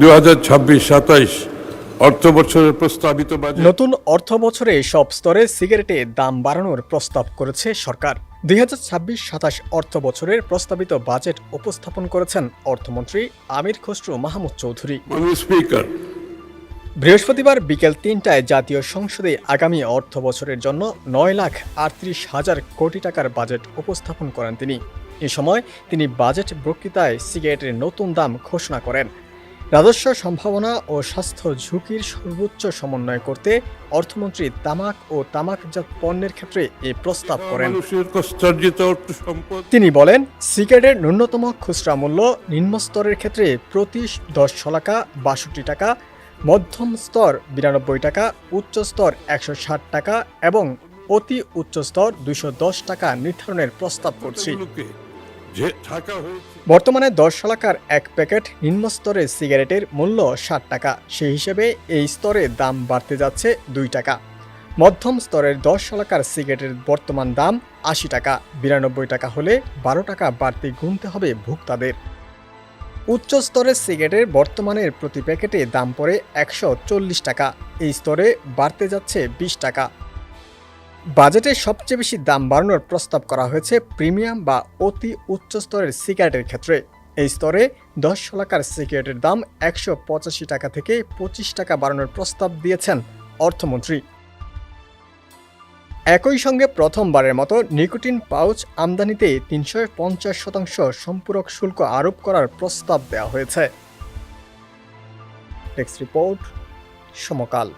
2026-27 অর্থ বছরের প্রস্তাবিত বাজেট। নতুন অর্থ বছরে সব স্তরে সিগারেটের দাম বাড়ানোর প্রস্তাব করেছে সরকার। 2026-27 অর্থ বছরের প্রস্তাবিত বাজেট উপস্থাপন করেছেন অর্থমন্ত্রী আমির খসরু মাহমুদ চৌধুরী। স্পিকার, বৃহস্পতিবার বিকেল ৩টায় জাতীয় সংসদে আগামী অর্থ বছরের জন্য 9,38,000 কোটি টাকার বাজেট উপস্থাপন করেন তিনি। এ সময় তিনি বাজেট বক্তৃতায় সিগারেটের নতুন দাম ঘোষণা করেন। রাজস্ব সম্ভাবনা ও স্বাস্থ্য ঝুঁকির সর্বোচ্চ সমন্বয় করতে অর্থমন্ত্রী তামাক ও তামাকজাত পণ্যের ক্ষেত্রে এই প্রস্তাব করেন। তিনি বলেন, সিগারেটের ন্যূনতম খুচরা মূল্য নিম্নস্তরের ক্ষেত্রে প্রতি 10 শলাকা 62 টাকা, মধ্যম স্তর 92 টাকা, উচ্চ স্তর 160 টাকা এবং অতি উচ্চ স্তর 210 টাকা নির্ধারণের প্রস্তাব করছি। বর্তমানে 10 শলাকার এক প্যাকেট নিম্নস্তরের সিগারেটের মূল্য 60 টাকা। সেই হিসেবে এই স্তরে দাম বাড়তে যাচ্ছে 2 টাকা। মধ্যম স্তরের 10 শলাকার সিগারেটের বর্তমান দাম 80 টাকা। 92 টাকা হলে 12 টাকা বাড়তি গুনতে হবে ভোক্তাদের। উচ্চ স্তরের সিগারেটের বর্তমানের প্রতি প্যাকেটে দাম পড়ে 140 টাকা। এই স্তরে বাড়তে যাচ্ছে 20 টাকা। বাজেটে সবচেয়ে বেশি দাম বাড়ানোর প্রস্তাব করা হয়েছে প্রিমিয়াম বা অতি উচ্চ স্তরের সিগারেটের ক্ষেত্রে। এই স্তরে 10 শলাকার সিগারেটের দাম 185 টাকা থেকে 25 টাকা বাড়ানোর প্রস্তাব দিয়েছেন অর্থমন্ত্রী। একই সঙ্গে প্রথমবারের মতো নিকোটিন পাউচ আমদানিতে 350% সম্পূরক শুল্ক আরোপ করার প্রস্তাব দেওয়া হয়েছে। ডেস্ক রিপোর্ট, সমকাল।